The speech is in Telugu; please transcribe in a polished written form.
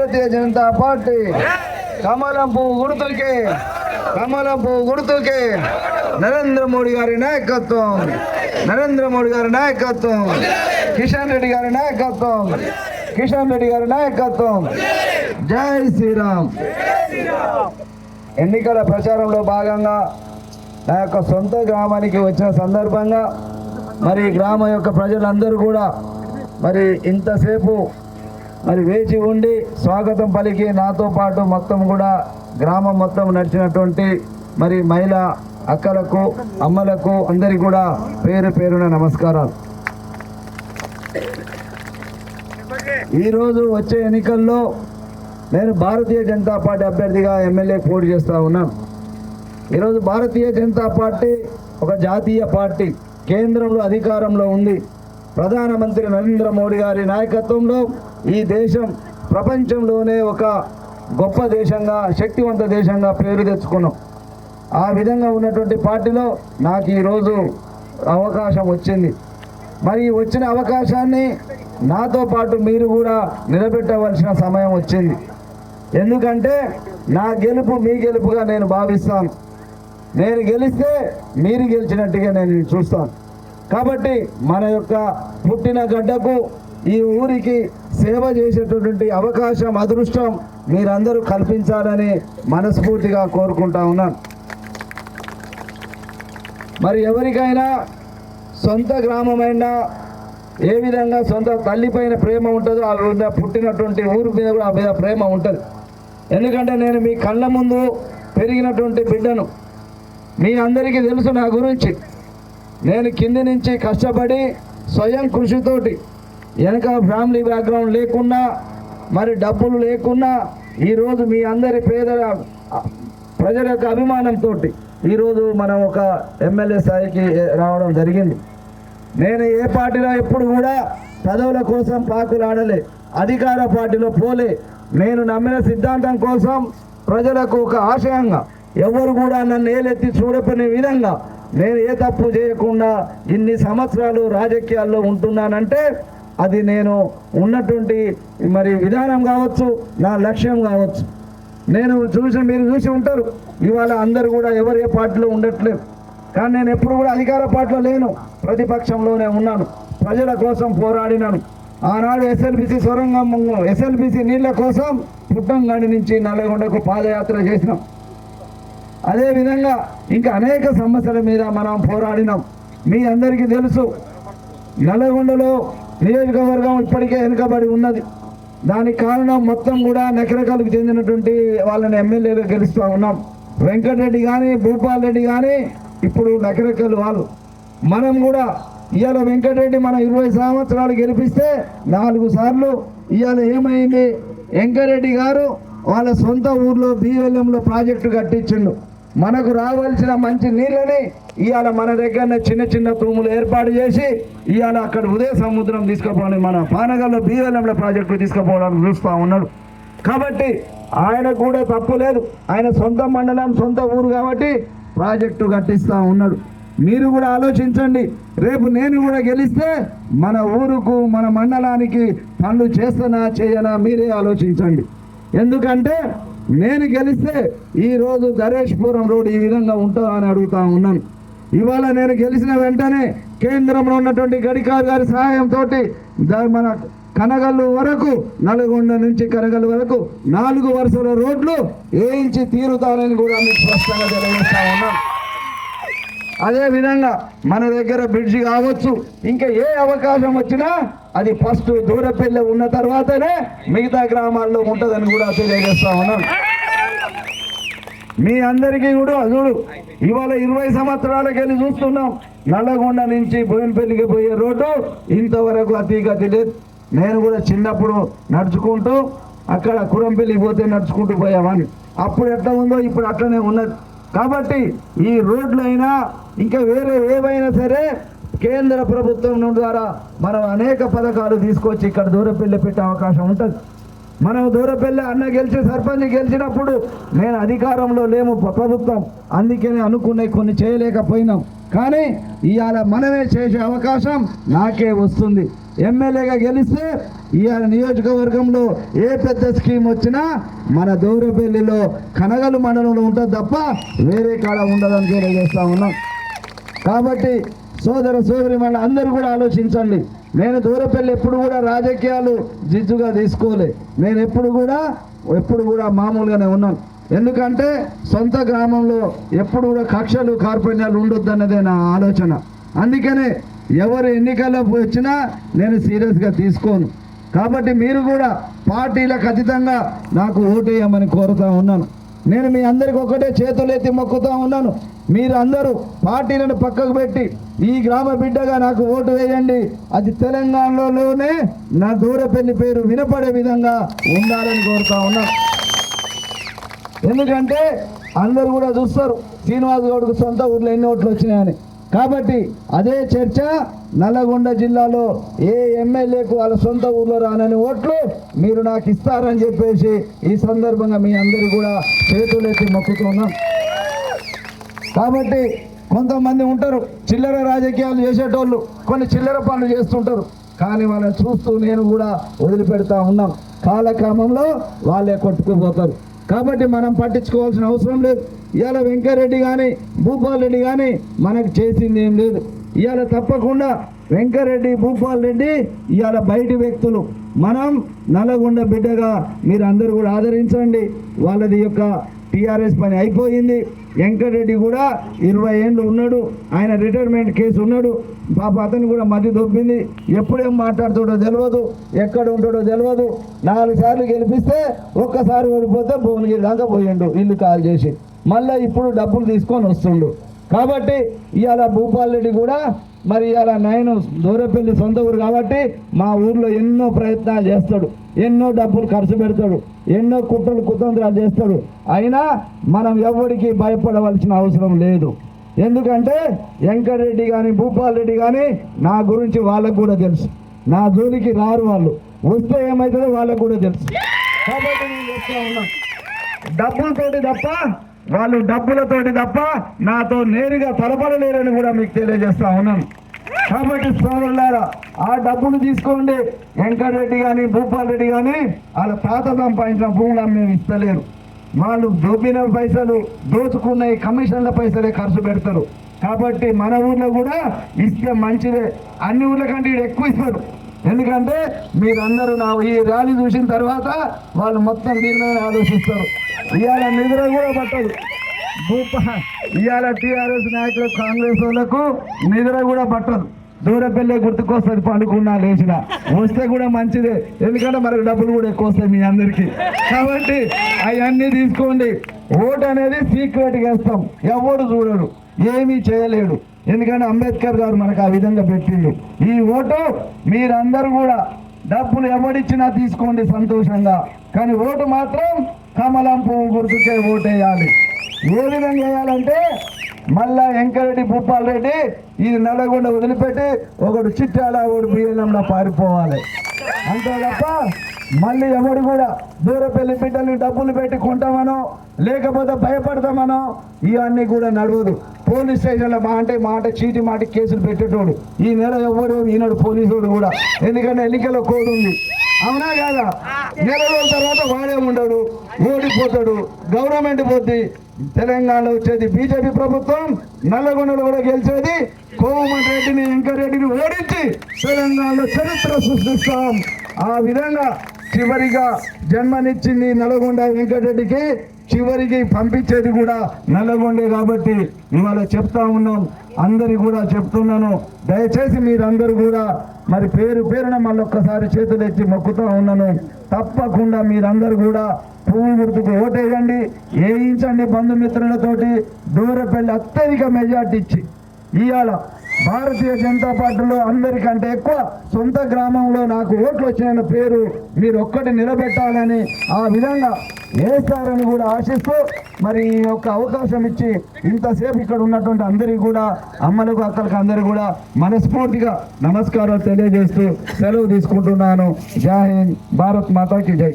భారతీయ జనతా పార్టీ కమలం పువ్వు గుర్తుకే, కమలం పువ్వు గుర్తుకే నరేంద్ర మోడీ గారి నాయకత్వం, నరేంద్ర మోడీ గారి నాయకత్వం, కిషన్ రెడ్డి గారి నాయకత్వం, కిషన్ రెడ్డి గారి నాయకత్వం. జై శ్రీరామ్. ఎన్నికల ప్రచారంలో భాగంగా నా యొక్క సొంత గ్రామానికి వచ్చిన సందర్భంగా మరి గ్రామం యొక్క ప్రజలందరూ కూడా మరి ఇంతసేపు మరి వేచి ఉండి స్వాగతం పలికి నాతో పాటు మొత్తం కూడా గ్రామం మొత్తం నడిచినటువంటి మరి మహిళా అక్కలకు అమ్మలకు అందరికీ కూడా పేరు పేరున నమస్కారాలు. ఈరోజు వచ్చే ఎన్నికల్లో నేను భారతీయ జనతా పార్టీ అభ్యర్థిగా ఎమ్మెల్యే పోటీ చేస్తూ ఉన్నాను. ఈరోజు భారతీయ జనతా పార్టీ ఒక జాతీయ పార్టీ, కేంద్రంలో అధికారంలో ఉంది. ప్రధానమంత్రి నరేంద్ర మోడీ గారి నాయకత్వంలో ఈ దేశం ప్రపంచంలోనే ఒక గొప్ప దేశంగా, శక్తివంత దేశంగా పేరు తెచ్చుకున్నాం. ఆ విధంగా ఉన్నటువంటి పార్టీలో నాకు ఈరోజు అవకాశం వచ్చింది. మరి వచ్చిన అవకాశాన్ని నాతో పాటు మీరు కూడా నిలబెట్టవలసిన సమయం వచ్చింది. ఎందుకంటే నా గెలుపు మీ గెలుపుగా నేను భావిస్తాను. నేను గెలిస్తే మీరు గెలిచినట్టుగా నేను చూస్తాను. కాబట్టి మన యొక్క పుట్టిన గడ్డకు, ఈ ఊరికి సేవ చేసేటటువంటి అవకాశం, అదృష్టం మీరందరూ కల్పించాలని మనస్ఫూర్తిగా కోరుకుంటా ఉన్నాను. మరి ఎవరికైనా సొంత గ్రామమైనా ఏ విధంగా సొంత తల్లిపైన ప్రేమ ఉంటుందో ఆ విధంగా పుట్టినటువంటి ఊరి మీద కూడా ఆ మీద ప్రేమ ఉంటుంది. ఎందుకంటే నేను మీ కళ్ళ ముందు పెరిగినటువంటి బిడ్డను. మీ అందరికీ తెలుసు నా గురించి. నేను కింది నుంచి కష్టపడి స్వయం కృషితోటి, వెనక ఫ్యామిలీ బ్యాక్గ్రౌండ్ లేకున్నా, మరి డబ్బులు లేకున్నా, ఈరోజు మీ అందరి పేద ప్రజల యొక్క అభిమానంతో ఈరోజు మనం ఒక ఎమ్మెల్యే స్థాయికి రావడం జరిగింది. నేను ఏ పార్టీలో ఎప్పుడు కూడా పదవుల కోసం పాకులాడలే, అధికార పార్టీలో పోలే. నేను నమ్మిన సిద్ధాంతం కోసం, ప్రజలకు ఒక ఆశయంగా, ఎవరు కూడా నన్ను ఏలెత్తి చూడపని విధంగా నేను ఏ తప్పు చేయకుండా ఇన్ని సంవత్సరాలు రాజకీయాల్లో ఉంటున్నానంటే అది నేను ఉన్నటువంటి మరి విధానం కావచ్చు, నా లక్ష్యం కావచ్చు. నేను మీరు చూసి ఉంటారు, ఇవాళ అందరూ కూడా ఎవరు ఏ పార్టీలో ఉండట్లేదు. కానీ నేను ఎప్పుడు కూడా అధికార పార్టీలో లేను, ప్రతిపక్షంలోనే ఉన్నాను. ప్రజల కోసం పోరాడినాను. ఆనాడు ఎస్ఎల్బిసి సొరంగం, ఎస్ఎల్బిసి నీళ్ల కోసం పుట్టంగడి నుంచి నల్లగొండకు పాదయాత్ర చేసినాం. అదేవిధంగా ఇంకా అనేక సమస్యల మీద మనం పోరాడినాం. మీ అందరికీ తెలుసు, నల్లగొండలో నియోజకవర్గం ఇప్పటికే వెనుకబడి ఉన్నది. దానికి కారణం మొత్తం కూడా నకరకాలకు చెందినటువంటి వాళ్ళని ఎమ్మెల్యేలు గెలుస్తూ ఉన్నాం. వెంకటరెడ్డి కానీ, భూపాల్ రెడ్డి కానీ ఇప్పుడు నకరకలు వాళ్ళు. మనం కూడా ఇవాళ వెంకటరెడ్డి మన 20 సంవత్సరాలు గెలిపిస్తే 4 సార్లు ఇవాళ ఏమైంది, వెంకటరెడ్డి గారు వాళ్ళ సొంత ఊర్లో బీవెల్లంలో ప్రాజెక్టు కట్టించిండు. మనకు రావాల్సిన మంచి నీళ్ళని ఇవాళ మన దగ్గర చిన్న చిన్న తూములు ఏర్పాటు చేసి ఇవాళ అక్కడ ఉదయ సముద్రం తీసుకుపోవడం, మన పానగల్లో బీవెల్లంలో ప్రాజెక్టు తీసుకుపోవడానికి చూస్తూ ఉన్నాడు. కాబట్టి ఆయనకు కూడా తప్పు లేదు. ఆయన సొంత మండలం, సొంత ఊరు కాబట్టి ప్రాజెక్టు కట్టిస్తూ ఉన్నాడు. మీరు కూడా ఆలోచించండి. రేపు నేను కూడా గెలిస్తే మన ఊరుకు, మన మండలానికి పనులు చేస్తానా చేయనా మీరే ఆలోచించండి. ఎందుకంటే నేను గెలిస్తే ఈరోజు ధరేష్పురం రోడ్డు ఈ విధంగా ఉంటుందా అని అడుగుతా ఉన్నాను. ఇవాళ నేను గెలిచిన వెంటనే కేంద్రంలో ఉన్నటువంటి గడ్కరీ గారి సహాయంతో మన కనగల్లు వరకు, నల్గొండ నుంచి కనగల్లు వరకు 4 వరుసల రోడ్లు వేయించి తీరుతానని కూడా మీకు స్పష్టంగా తెలియజేస్తా ఉన్నాను. అదేవిధంగా మన దగ్గర బ్రిడ్జి కావచ్చు, ఇంకా ఏ అవకాశం వచ్చినా అది ఫస్ట్ దూరపల్లి ఉన్న తర్వాతనే మిగతా గ్రామాల్లో ఉంటుందని కూడా తెలియజేస్తా ఉన్నాను. మీ అందరికీ కూడా చూడు, ఇవాళ 20 సంవత్సరాలకి వెళ్ళి చూస్తున్నాం, నల్లగొండ నుంచి బోయినపల్లికి పోయే రోడ్డు ఇంతవరకు అతిగతి లేదు. నేను కూడా చిన్నప్పుడు నడుచుకుంటూ అక్కడ కురంపల్లికి పోతే నడుచుకుంటూ పోయామని. అప్పుడు ఎట్లా ఉందో ఇప్పుడు అట్లనే ఉన్నది. కాబట్టి ఈ రోడ్లైనా ఇంకా వేరే ఏవైనా సరే కేంద్ర ప్రభుత్వం ద్వారా మనం అనేక పథకాలు తీసుకొచ్చి ఇక్కడ దూరపల్లి పెట్టే అవకాశం ఉంటుంది. మనం దూరపల్లి అన్న గెలిచి సర్పంచ్ గెలిచినప్పుడు నేను అధికారంలో లేము ప్రభుత్వం, అందుకనే అనుకునే కొన్ని చేయలేకపోయినాం. కానీ ఇవాళ మనమే చేసే అవకాశం నాకే వస్తుంది. ఎమ్మెల్యేగా గెలిస్తే ఇవాళ నియోజకవర్గంలో ఏ పెద్ద స్కీమ్ వచ్చినా మన దూరపల్లిలో కనగలు మండలంలో ఉంటుంది తప్ప వేరే కాడ ఉండదని తెలియజేస్తా ఉన్నాం. కాబట్టి సోదర సోదరి మన అందరూ కూడా ఆలోచించండి. నేను దూరపల్లి ఎప్పుడు కూడా రాజకీయాలు జిజ్జుగా తీసుకోలే. నేను ఎప్పుడు కూడా మామూలుగానే ఉన్నాను. ఎందుకంటే సొంత గ్రామంలో ఎప్పుడు కూడా కక్షలు కార్పణ్యాలు ఉండొద్దన్నదే నా ఆలోచన. అందుకనే ఎవరు ఎన్నికల్లో వచ్చినా నేను సీరియస్గా తీసుకోను. కాబట్టి మీరు కూడా పార్టీలకు అతీతంగా నాకు ఓటేయమని కోరుతా ఉన్నాను. నేను మీ అందరికి ఒకటే చేతులెత్తి మొక్కుతా ఉన్నాను. మీరు అందరూ పార్టీలను పక్కకు పెట్టి ఈ గ్రామ బిడ్డగా నాకు ఓటు వేయండి. అది తెలంగాణలోనే నా దూరపల్లి పేరు వినపడే విధంగా ఉండాలని కోరుతా ఉన్నాను. ఎందుకంటే అందరూ కూడా చూస్తారు శ్రీనివాస్ గౌడ్కు సొంత ఊర్లో ఎన్ని ఓట్లు వచ్చినాయని. కాబట్టి అదే చర్చ నల్లగొండ జిల్లాలో ఏ ఎమ్మెల్యేకు వాళ్ళ సొంత ఊర్లో రానని ఓట్లు మీరు నాకు ఇస్తారని చెప్పేసి ఈ సందర్భంగా మీ అందరూ కూడా చేతులెత్తి మొక్కుతున్నాం. కాబట్టి కొంతమంది ఉంటారు చిల్లర రాజకీయాలు చేసేటోళ్ళు, కొన్ని చిల్లర పనులు చేస్తుంటారు. కానీ వాళ్ళని చూస్తూ నేను కూడా వదిలిపెడతా ఉన్నాం. కాలక్రమంలో వాళ్ళే కొట్టుకుపోతారు. కాబట్టి మనం పట్టించుకోవాల్సిన అవసరం లేదు. ఇవాళ వెంకరెడ్డి కానీ భూపాల్ రెడ్డి కానీ మనకు చేసింది ఏం లేదు. ఇవాళ తప్పకుండా వెంకరెడ్డి భూపాల్ రెడ్డి ఇవాళ బయటి వ్యక్తులు. మనం నల్లగొండ బిడ్డగా మీరు అందరూ కూడా ఆదరించండి. వాళ్ళది యొక్క టీఆర్ఎస్ పని అయిపోయింది. వెంకటరెడ్డి కూడా 20 ఏళ్ళు ఉన్నాడు. ఆయన రిటైర్మెంట్ కేసు ఉన్నాడు. పాప అతను కూడా మధ్య దొబ్బింది. ఎప్పుడేం మాట్లాడుతాడో తెలియదు, ఎక్కడ ఉంటాడో తెలియదు. 4 సార్లు గెలిపిస్తే ఒక్కసారి ఓడిపోతే భువనగిరి దాకా పోయిండు ఇల్లు కాల్ చేసి. మళ్ళీ ఇప్పుడు డబ్బులు తీసుకొని వస్తుండు. కాబట్టి ఇవాళ భూపాల్ రెడ్డి కూడా మరి ఇవాళ నేను దూరపల్లి సొంత ఊరు కాబట్టి మా ఊర్లో ఎన్నో ప్రయత్నాలు చేస్తాడు, ఎన్నో డబ్బులు ఖర్చు పెడతాడు, ఎన్నో కుతంత్రాలు చేస్తాడు. అయినా మనం ఎవరికి భయపడవలసిన అవసరం లేదు. ఎందుకంటే వెంకటరెడ్డి కానీ భూపాల్ రెడ్డి కానీ నా గురించి వాళ్ళకు కూడా తెలుసు. నా జోలికి రారు. వాళ్ళు వస్తే ఏమవుతుందో వాళ్ళకు కూడా తెలుసు. కాబట్టి నేను చెప్తా ఉన్నాను, డబ్బులతోటి తప్ప వాళ్ళు డబ్బులతోటి తప్ప నాతో నేరుగా తలపడలేరని కూడా మీకు తెలియజేస్తా ఉన్నాను. కాబట్టి సోదరులారా, ఆ డబ్బులు తీసుకోండి. వెంకటరెడ్డి కానీ భూపాల్ రెడ్డి కానీ వాళ్ళ తాత సంపాదించిన భూములు మేము ఇస్తలేరు. వాళ్ళు దోపిన పైసలు, దోచుకున్న ఈ కమిషన్ల పైసలే ఖర్చు పెడతారు. కాబట్టి మన ఊర్లో కూడా ఇస్తే మంచిదే. అన్ని ఊర్ల కంటే ఎక్కువ ఇస్తారు. ఎందుకంటే మీరందరూ నా ఈ ర్యాలీ చూసిన తర్వాత వాళ్ళు మొత్తం దీనిలోనే ఆలోచిస్తారు. ఇవాళ నిద్ర కూడా పట్టదు. ఇవాళ టీఆర్ఎస్ నాయకులకు, కాంగ్రెస్ వాళ్ళకు నిద్ర కూడా పట్టదు. దూరపల్లె గుర్తుకొస్తుంది పండుకున్నా లేచిన. వస్తే కూడా మంచిదే, ఎందుకంటే మనకు డబ్బులు కూడా ఎక్కువ వస్తాయి మీ అందరికీ. కాబట్టి అవన్నీ తీసుకోండి. ఓటు అనేది సీక్రెట్గా వేస్తాం, ఎవడు చూడడు, ఏమీ చేయలేడు. ఎందుకంటే అంబేద్కర్ గారు మనకు ఆ విధంగా పెట్టిండు. ఈ ఓటు మీరందరూ కూడా డబ్బులు ఎవడిచ్చినా తీసుకోండి సంతోషంగా. కానీ ఓటు మాత్రం కమలం పువ్వు గుర్తుకే ఓటేయాలి. ఏ విధంగా వేయాలంటే మళ్ళా వెంకరెడ్డి భూపాల్ రెడ్డి ఇది నల్లగొండ వదిలిపెట్టి ఒకడు చిట్టాల ఒకడు బియ్యంలో పారిపోవాలి. అంతే తప్ప మళ్ళీ ఎవడు కూడా దూరపల్లి బిడ్డల్ని డబ్బులు పెట్టి కొంటామనో లేకపోతే భయపడతామనో ఇవన్నీ కూడా నడవదు. పోలీస్ స్టేషన్లో మాట చీటి మాట కేసులు పెట్టేటోడు ఈ నెల ఎవరు ఈనాడు పోలీసుడు కూడా. ఎందుకంటే ఎన్నికల కోడ్ ఉంది, అవునా కాదా? నెల రోజుల తర్వాత వాడే ఉండడు, ఓడిపోతాడు, గవర్నమెంట్ పోద్ది. తెలంగాణలో వచ్చేది బీజేపీ ప్రభుత్వం, నల్లగొండలో కూడా గెలిచేది కోమటి రెడ్డిని, వెంకరెడ్డిని ఓడించి తెలంగాణలో చరిత్ర సృష్టిస్తాం. ఆ విధంగా చివరిగా జన్మనిచ్చింది నల్లగొండ వెంకటరెడ్డికి, చివరికి పంపించేది కూడా నల్లగొండే. కాబట్టి ఇవాళ చెప్తా ఉన్నాం, అందరికి కూడా చెప్తున్నాను, దయచేసి మీరందరూ కూడా మరి పేరు పేరున మళ్ళొక్కసారి చేతులు ఎత్తి మొక్కుతా ఉన్నాను. తప్పకుండా మీరందరూ కూడా పువ్వు గుర్తుకు ఓటేయండి, వేయించండి. బంధుమిత్రులతోటి దూరపల్లి అత్యధిక మెజార్టీ ఇచ్చి ఇవాళ భారతీయ జనతా పార్టీలో అందరికంటే ఎక్కువ సొంత గ్రామంలో నాకు ఓట్లు వచ్చిన పేరు మీరు ఒక్కటి నిలబెట్టాలని ఆ విధంగా వేస్తారని కూడా ఆశిస్తూ మరి ఈ యొక్క అవకాశం ఇచ్చి ఇంతసేపు ఇక్కడ ఉన్నటువంటి అందరికీ కూడా, అమ్మలకు అక్కలకు అందరికీ కూడా మనస్ఫూర్తిగా నమస్కారాలు తెలియజేస్తూ సెలవు తీసుకుంటున్నాను. జై హింద్, భారత్ మాతాకి జై.